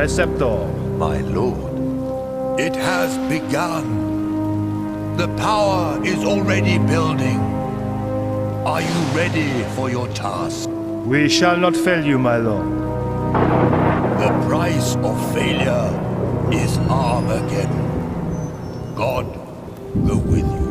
Preceptor. My lord, it has begun. The power is already building. Are you ready for your task? We shall not fail you, my lord. The price of failure is Armageddon. God go with you.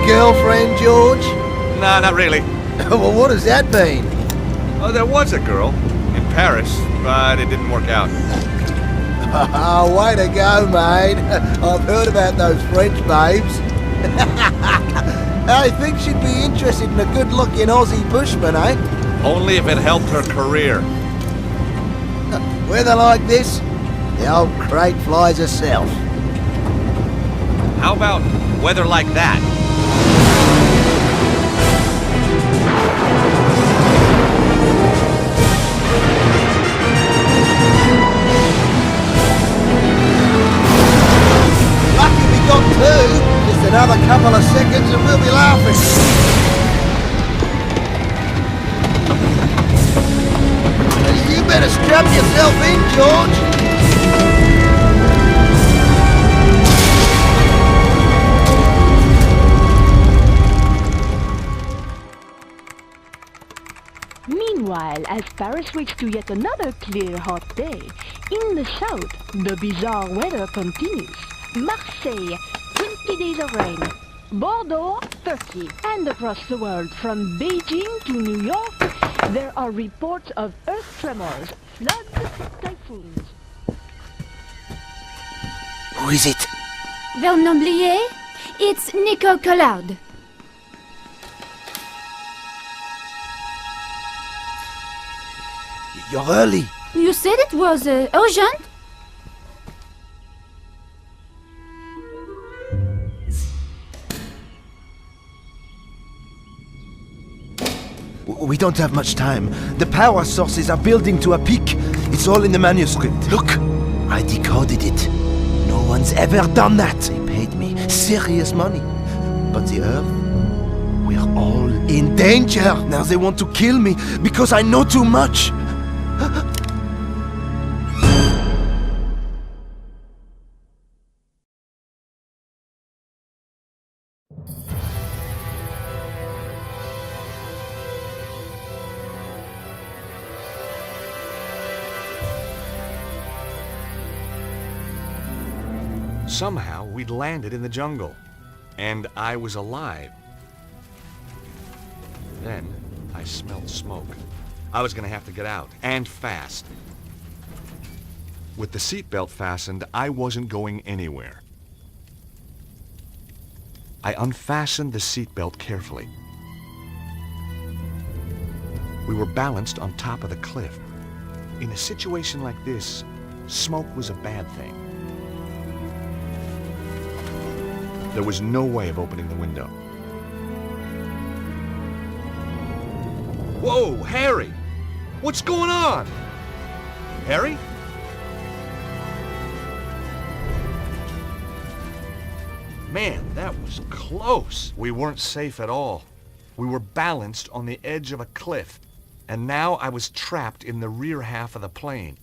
Girlfriend, George? Nah, not really. Well, what does that mean? Oh, there was a girl in Paris, but it didn't work out. Oh, way to go, mate. I've heard about those French babes. I think she'd be interested in a good-looking Aussie bushman, eh? Only if it helped her career. Weather like this, the old crate flies herself. How about weather like that? Got two. Just another couple of seconds and we'll be laughing. You better strap yourself in, George. Meanwhile, as Paris wakes to yet another clear, hot day, in the south, the bizarre weather continues. Marseille, 20 days of rain. Bordeaux, 30. And across the world, from Beijing to New York, there are reports of earth tremors, floods, typhoons. Who is it? Vernomblier? It's Nico Collard. You're early. You said it was urgent? We don't have much time. The power sources are building to a peak. It's all in the manuscript. Look, I decoded it. No one's ever done that. They paid me serious money. But the Earth, we're all in danger. Now they want to kill me because I know too much. Somehow, we'd landed in the jungle, and I was alive. Then, I smelled smoke. I was gonna have to get out, and fast. With the seatbelt fastened, I wasn't going anywhere. I unfastened the seatbelt carefully. We were balanced on top of the cliff. In a situation like this, smoke was a bad thing. There was no way of opening the window. Whoa, Harry! What's going on? Harry? Man, that was close. We weren't safe at all. We were balanced on the edge of a cliff, and now I was trapped in the rear half of the plane.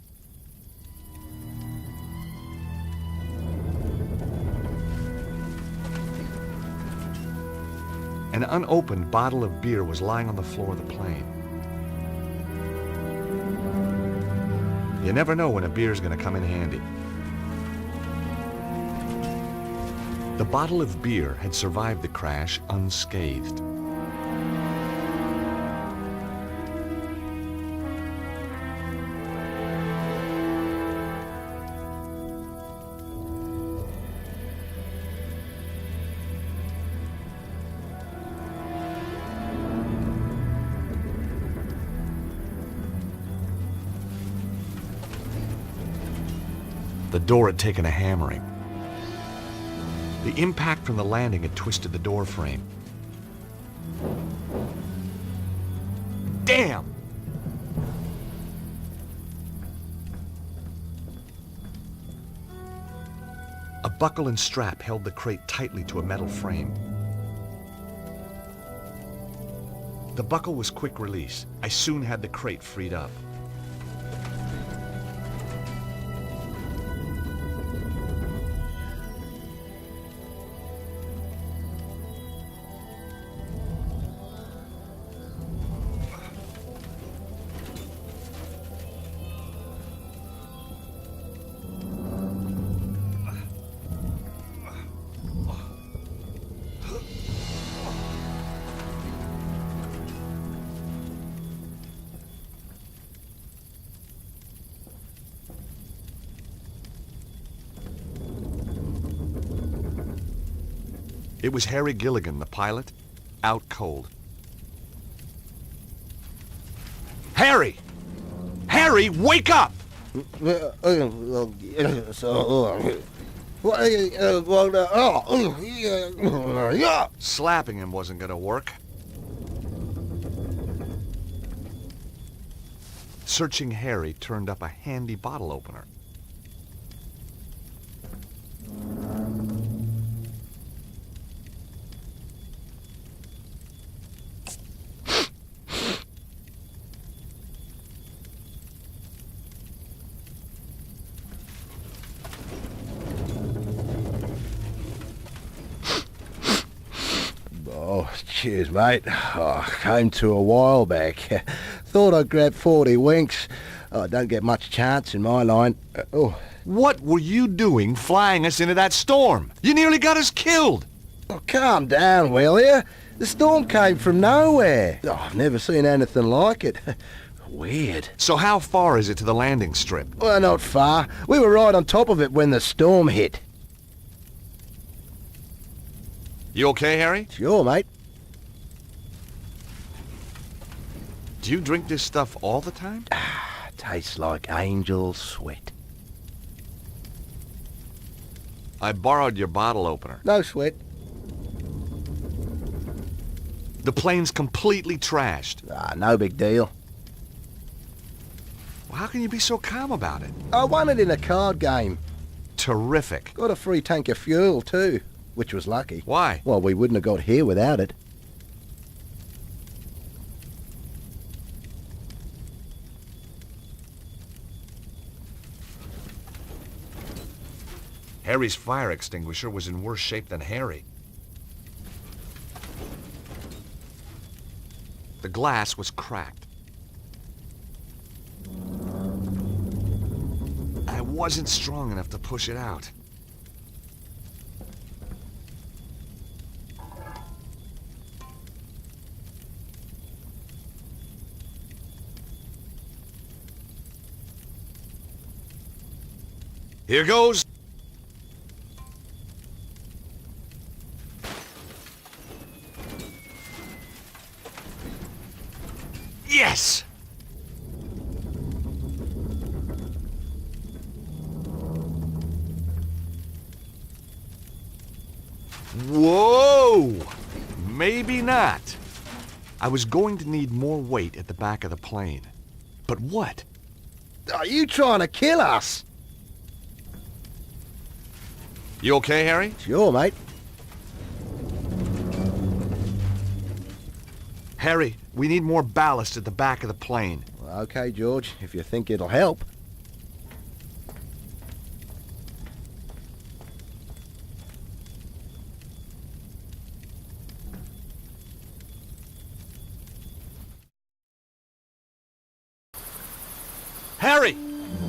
An unopened bottle of beer was lying on the floor of the plane. You never know when a beer's gonna come in handy. The bottle of beer had survived the crash unscathed. The door had taken a hammering. The impact from the landing had twisted the door frame. Damn! A buckle and strap held the crate tightly to a metal frame. The buckle was quick release. I soon had the crate freed up. It was Harry Gilligan, the pilot, out cold. Harry! Harry, wake up! Slapping him wasn't gonna work. Searching Harry turned up a handy bottle opener. Oh, cheers, mate. Oh, came to a while back. Thought I'd grab 40 winks. Oh, don't get much chance in my line. What were you doing flying us into that storm? You nearly got us killed! Oh, calm down, will you? The storm came from nowhere. Oh, I've never seen anything like it. Weird. So how far is it to the landing strip? Well, not far. We were right on top of it when the storm hit. You okay, Harry? Sure, mate. Do you drink this stuff all the time? Tastes like angel sweat. I borrowed your bottle opener. No sweat. The plane's completely trashed. No big deal. Well, how can you be so calm about it? I won it in a card game. Terrific. Got a free tank of fuel, too, which was lucky. Why? Well, we wouldn't have got here without it. Harry's fire extinguisher was in worse shape than Harry. The glass was cracked. I wasn't strong enough to push it out. Here goes. Yes! Whoa! Maybe not. I was going to need more weight at the back of the plane. But what? Are you trying to kill us? You okay, Harry? Sure, mate. Harry, we need more ballast at the back of the plane. Well, okay, George, if you think it'll help. Harry,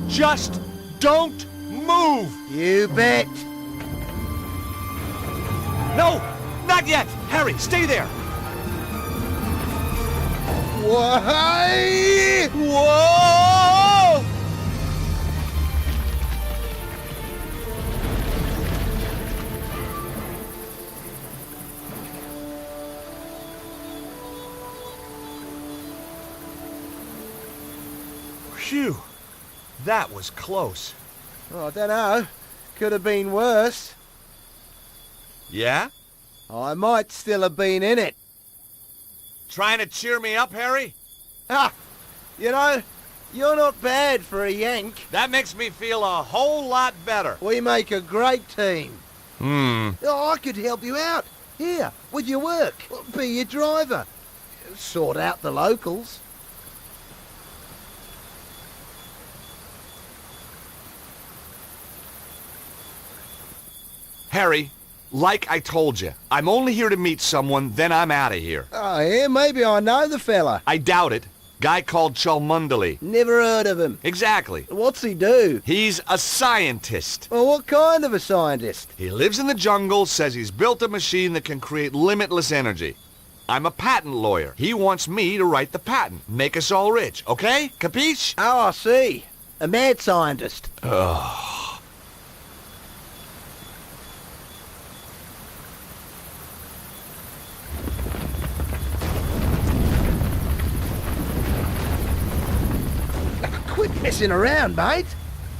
just don't move! You bet. No, not yet! Harry, stay there! Why? Whoa! Phew, that was close. Oh, I don't know. Could have been worse. Yeah? I might still have been in it. Trying to cheer me up, Harry? Ah, you know, you're not bad for a Yank. That makes me feel a whole lot better. We make a great team. Hmm. Oh, I could help you out. Here, with your work. Be your driver. Sort out the locals. Harry, like I told you, I'm only here to meet someone, then I'm out of here. Oh, yeah, maybe I know the fella. I doubt it. Guy called Cholmondeley. Never heard of him. Exactly. What's he do? He's a scientist. Well, what kind of a scientist? He lives in the jungle, says he's built a machine that can create limitless energy. I'm a patent lawyer. He wants me to write the patent. Make us all rich, okay? Capiche? Oh, I see. A mad scientist. Quit messing around, mate.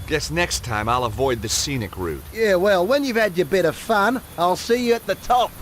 Guess next time I'll avoid the scenic route. Yeah, well, when you've had your bit of fun, I'll see you at the top.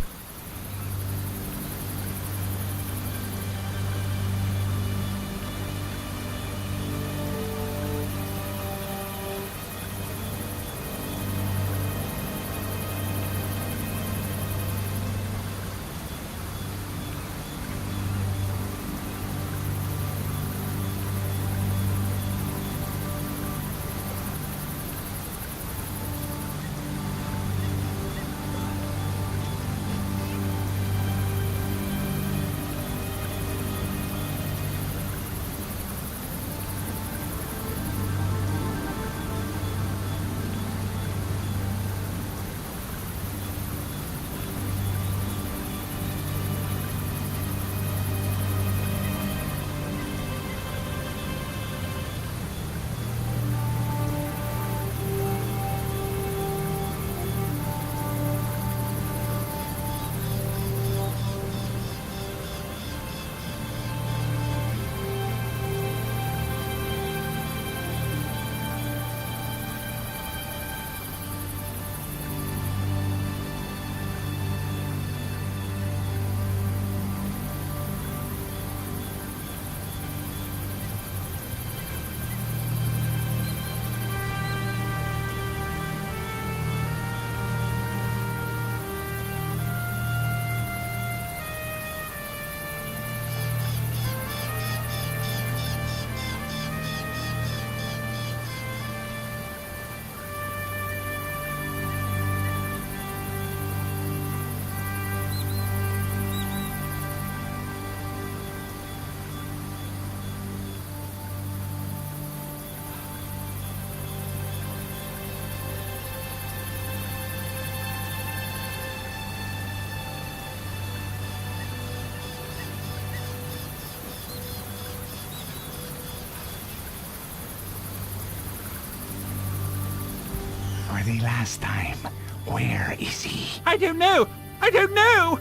For the last time, where is he? I don't know! I don't know!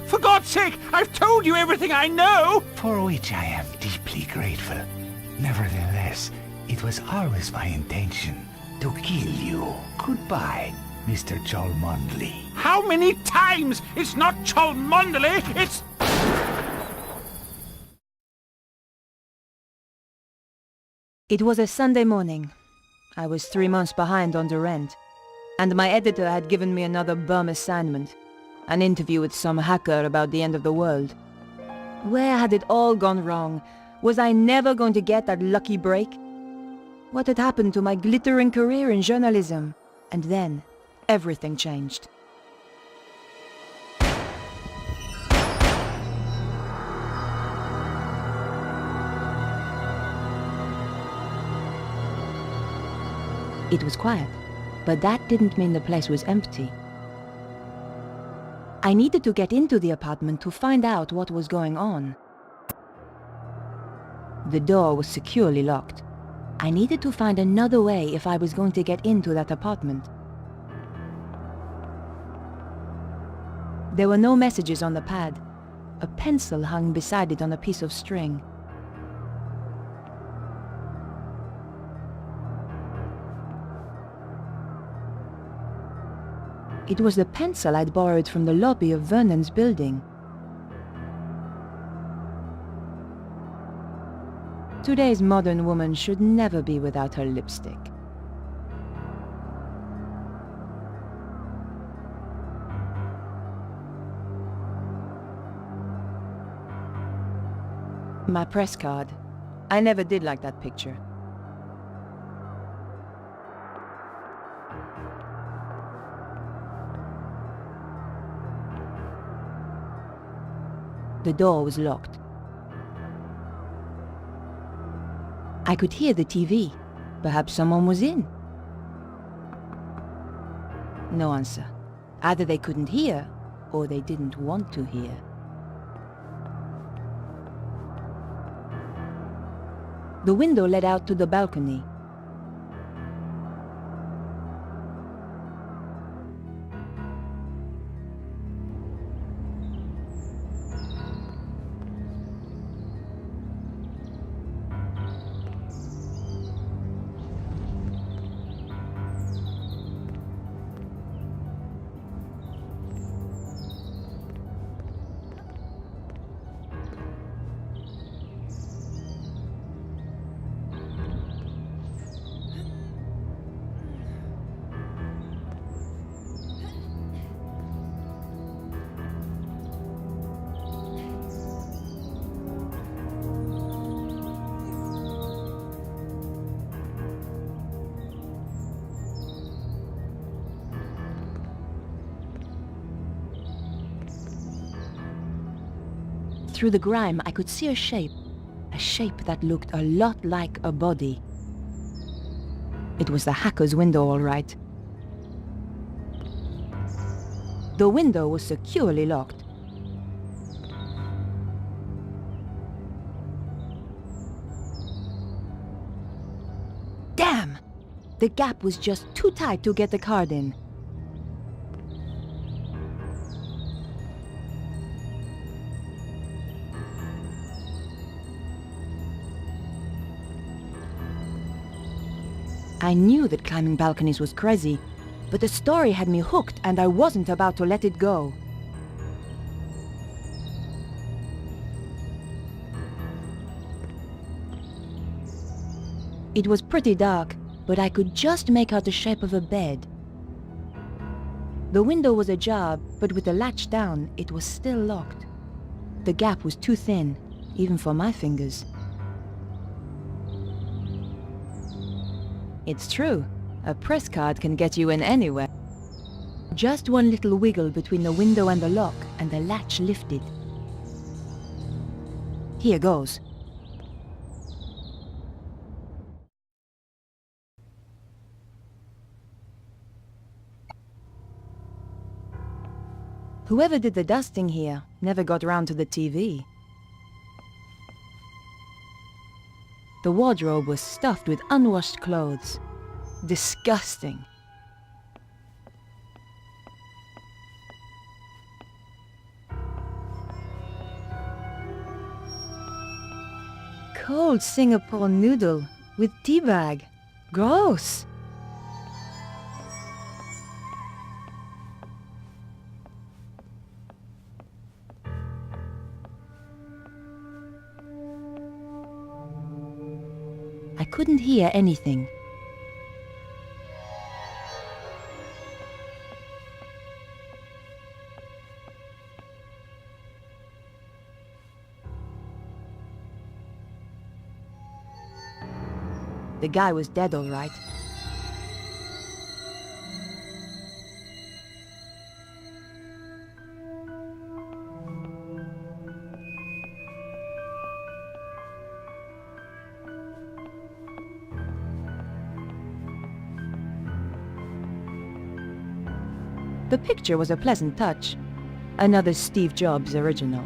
For God's sake, I've told you everything I know! For which I am deeply grateful. Nevertheless, it was always my intention to kill you. Goodbye, Mr. Cholmondeley. How many times? It's not Cholmondeley, it's... It was a Sunday morning. I was 3 months behind on the rent, and my editor had given me another bum assignment, an interview with some hacker about the end of the world. Where had it all gone wrong? Was I never going to get that lucky break? What had happened to my glittering career in journalism? And then, everything changed. It was quiet, but that didn't mean the place was empty. I needed to get into the apartment to find out what was going on. The door was securely locked. I needed to find another way if I was going to get into that apartment. There were no messages on the pad. A pencil hung beside it on a piece of string. It was the pencil I'd borrowed from the lobby of Vernon's building. Today's modern woman should never be without her lipstick. My press card. I never did like that picture. The door was locked. I could hear the TV. Perhaps someone was in. No answer. Either they couldn't hear, or they didn't want to hear. The window led out to the balcony. Through the grime, I could see a shape that looked a lot like a body. It was the hacker's window, all right. The window was securely locked. Damn! The gap was just too tight to get the card in. I knew that climbing balconies was crazy, but the story had me hooked and I wasn't about to let it go. It was pretty dark, but I could just make out the shape of a bed. The window was ajar, but with the latch down, it was still locked. The gap was too thin, even for my fingers. It's true, a press card can get you in anywhere. Just one little wiggle between the window and the lock, and the latch lifted. Here goes. Whoever did the dusting here never got round to the TV. The wardrobe was stuffed with unwashed clothes. Disgusting. Cold Singapore noodle with tea bag. Gross. I couldn't hear anything. The guy was dead, all right. The picture was a pleasant touch. Another Steve Jobs original.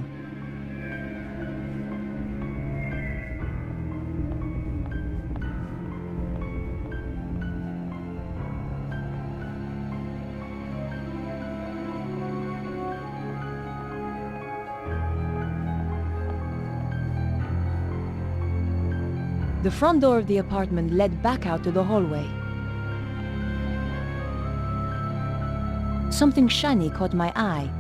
The front door of the apartment led back out to the hallway. something shiny caught my eye.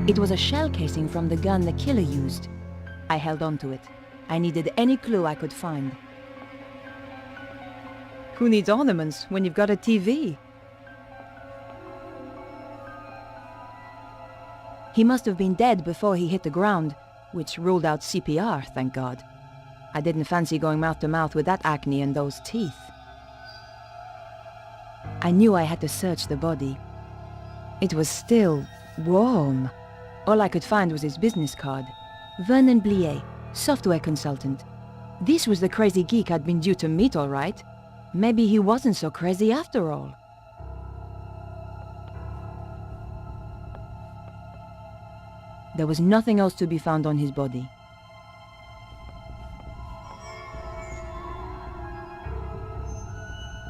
It was a shell casing from the gun the killer used. I held on to it. I needed any clue I could find. Who needs ornaments when you've got a TV? He must have been dead before he hit the ground, which ruled out CPR, thank God. I didn't fancy going mouth to mouth with that acne and those teeth. I knew I had to search the body. It was still warm. All I could find was his business card. Vernon Blier, software consultant. This was the crazy geek I'd been due to meet, all right. Maybe he wasn't so crazy after all. There was nothing else to be found on his body.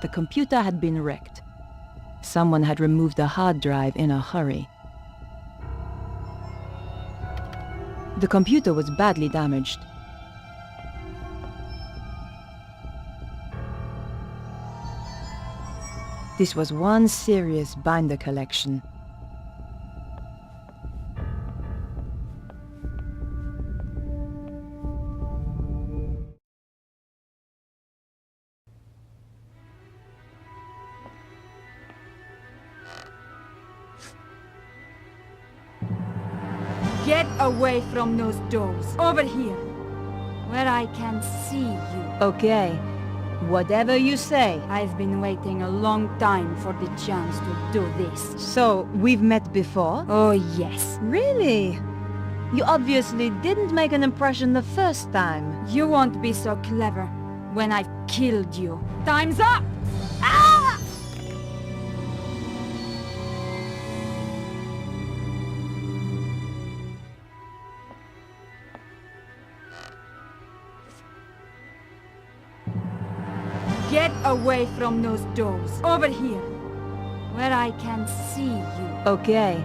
The computer had been wrecked. Someone had removed the hard drive in a hurry. The computer was badly damaged. This was one serious binder collection. Get away from those doors. Over here, where I can see you. Okay, whatever you say. I've been waiting a long time for the chance to do this. So, we've met before? Oh, yes. Really? You obviously didn't make an impression the first time. You won't be so clever when I've killed you. Time's up! Ah! Get away from those doors. Over here, where I can see you. Okay,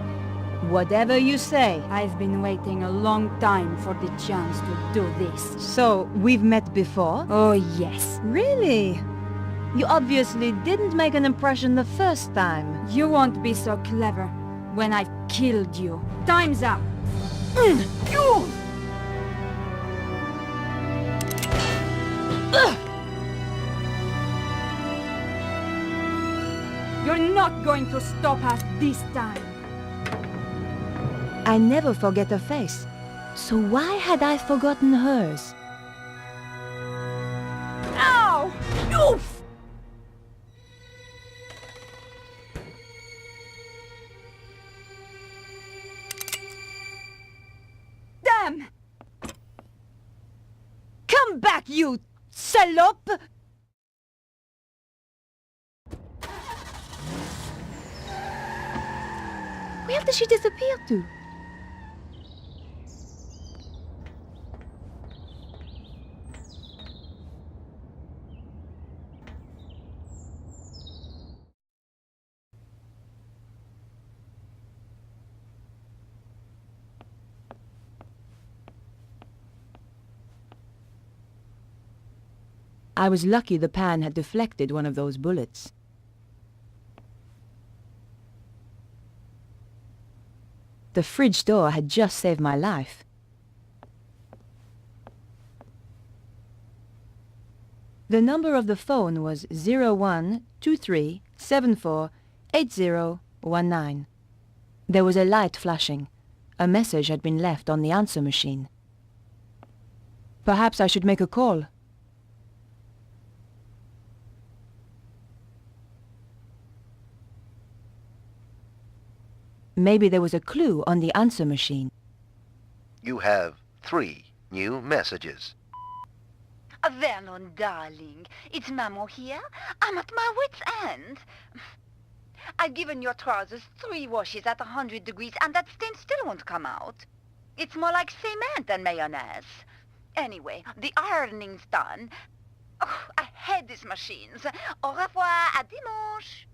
whatever you say. I've been waiting a long time for the chance to do this. So, we've met before? Oh, yes. Really? You obviously didn't make an impression the first time. You won't be so clever when I've killed you. Time's up! You're not going to stop us this time. I never forget a face. So why had I forgotten hers? Ow! Oof! Damn! Come back, you salope! Where did she disappear to? I was lucky the pan had deflected one of those bullets. The fridge door had just saved my life. The number of the phone was 0123748019. There was a light flashing. A message had been left on the answer machine. Perhaps I should make a call. Maybe there was a clue on the answer machine. You have 3 new messages. Vernon, darling, it's Maman here. I'm at my wit's end. I've given your trousers 3 washes at 100 degrees and that stain still won't come out. It's more like cement than mayonnaise. Anyway, the ironing's done. Oh, I hate these machines. Au revoir, à dimanche.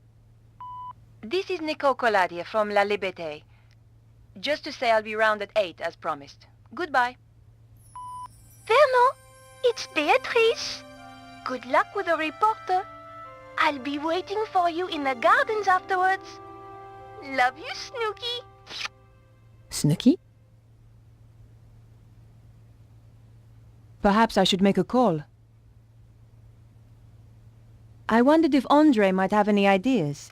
This is Nico from La Liberté. Just to say I'll be round at 8 as promised. Goodbye. Vernon, it's Beatrice. Good luck with the reporter. I'll be waiting for you in the gardens afterwards. Love you, Snooky. Snooky? Perhaps I should make a call. I wondered if Andre might have any ideas.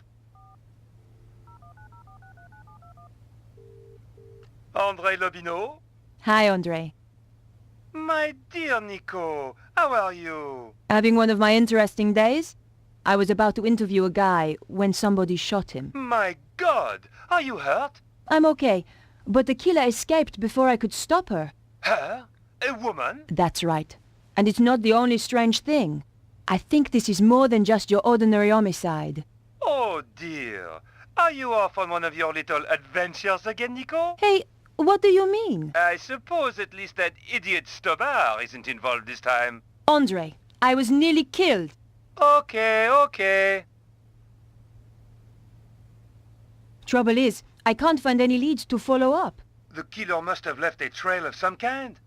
Andre Lobineau? Hi, Andre. My dear Nico, how are you? Having one of my interesting days? I was about to interview a guy when somebody shot him. My God, are you hurt? I'm okay, but the killer escaped before I could stop her. Her? A woman? That's right. And it's not the only strange thing. I think this is more than just your ordinary homicide. Oh dear. Are you off on one of your little adventures again, Nico? Hey, what do you mean? I suppose at least that idiot Stobar isn't involved this time. Andre, I was nearly killed. Okay. Trouble is, I can't find any leads to follow up. The killer must have left a trail of some kind.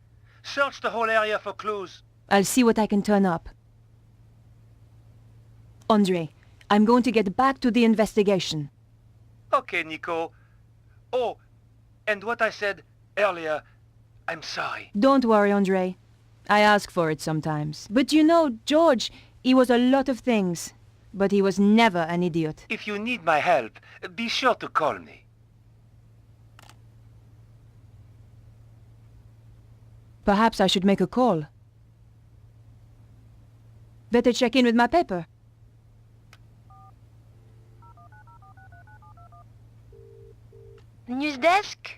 Search the whole area for clues. I'll see what I can turn up. Andre, I'm going to get back to the investigation. Okay, Nico. Oh, and what I said earlier, I'm sorry. Don't worry, Andre. I ask for it sometimes. But you know, George, he was a lot of things. But he was never an idiot. If you need my help, be sure to call me. Perhaps I should make a call. Better check in with my paper. News desk?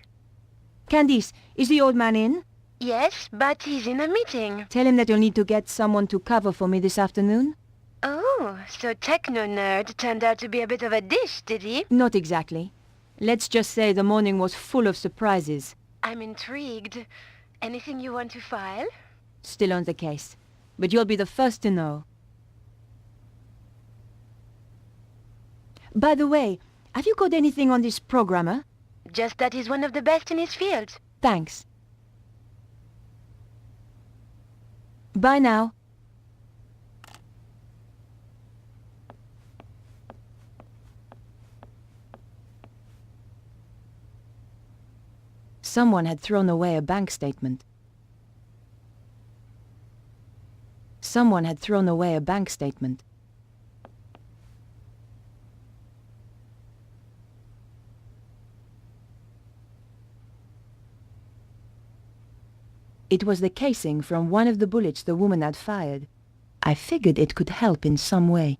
Candice, is the old man in? Yes, but he's in a meeting. Tell him that you'll need to get someone to cover for me this afternoon. Oh, so techno-nerd turned out to be a bit of a dish, did he? Not exactly. Let's just say the morning was full of surprises. I'm intrigued. Anything you want to file? Still on the case. But you'll be the first to know. By the way, have you got anything on this programmer? Just that he's one of the best in his field. Thanks. Bye now. Someone had thrown away a bank statement. Someone had thrown away a bank statement. It was the casing from one of the bullets the woman had fired. I figured it could help in some way.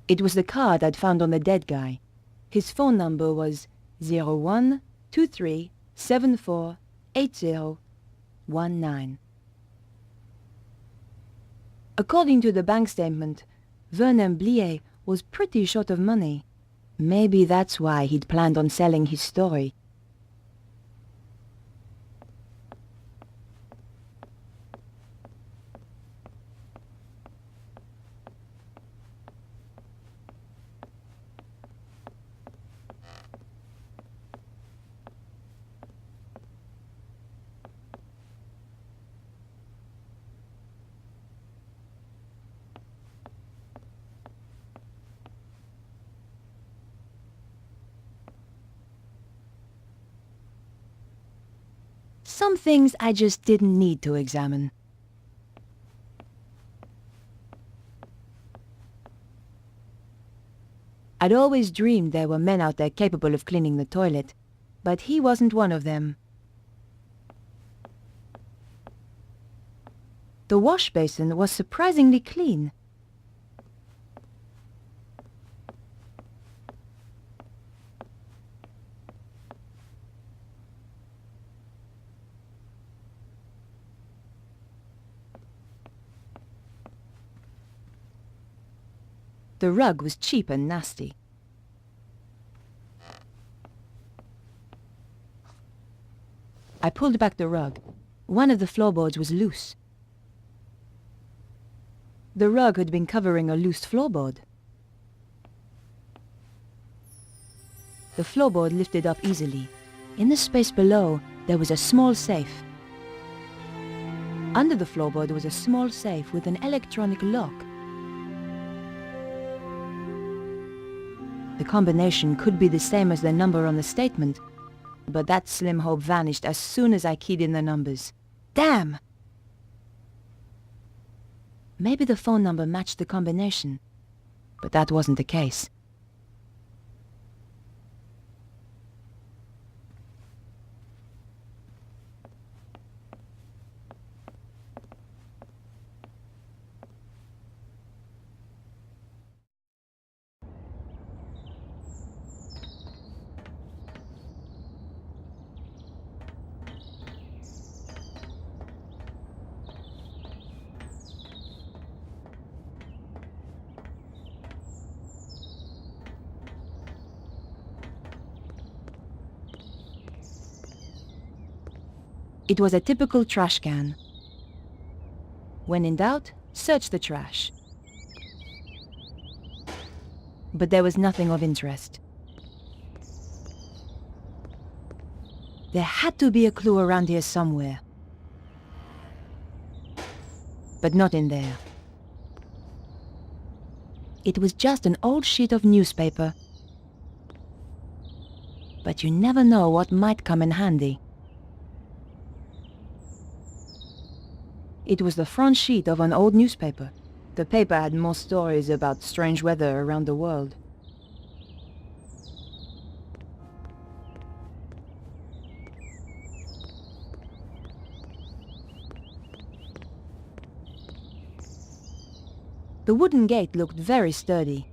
It was the card I'd found on the dead guy. His phone number was 0123748019. According to the bank statement, Vernon Blier was pretty short of money. Maybe that's why he'd planned on selling his story. Some things I just didn't need to examine. I'd always dreamed there were men out there capable of cleaning the toilet, but he wasn't one of them. The wash basin was surprisingly clean. The rug was cheap and nasty. I pulled back the rug. One of the floorboards was loose. The rug had been covering a loose floorboard. The floorboard lifted up easily. In the space below, there was a small safe. Under the floorboard was a small safe with an electronic lock. The combination could be the same as the number on the statement, but that slim hope vanished as soon as I keyed in the numbers. Damn! Maybe the phone number matched the combination, but that wasn't the case. It was a typical trash can. When in doubt, search the trash. But there was nothing of interest. There had to be a clue around here somewhere. But not in there. It was just an old sheet of newspaper. But you never know what might come in handy. It was the front sheet of an old newspaper. The paper had more stories about strange weather around the world. The wooden gate looked very sturdy.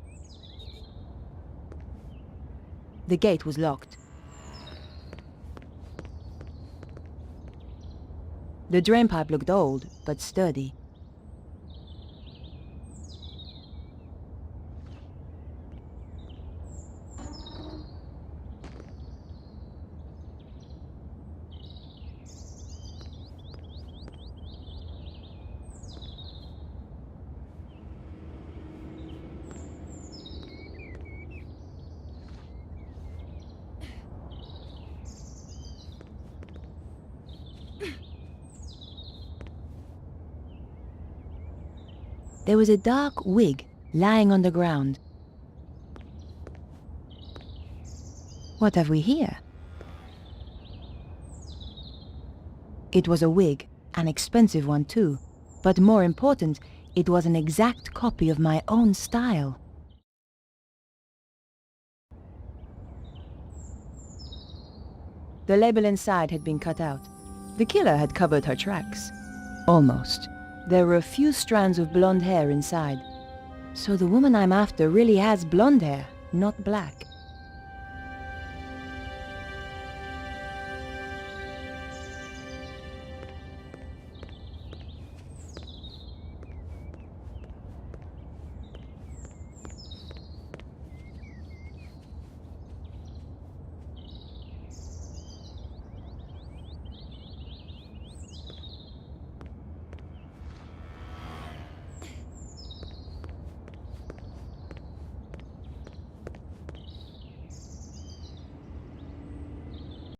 The gate was locked. The drainpipe looked old, but sturdy. There was a dark wig lying on the ground. What have we here? It was a wig, an expensive one too, but more important, it was an exact copy of my own style. The label inside had been cut out. The killer had covered her tracks. Almost. There were a few strands of blonde hair inside. So the woman I'm after really has blonde hair, not black.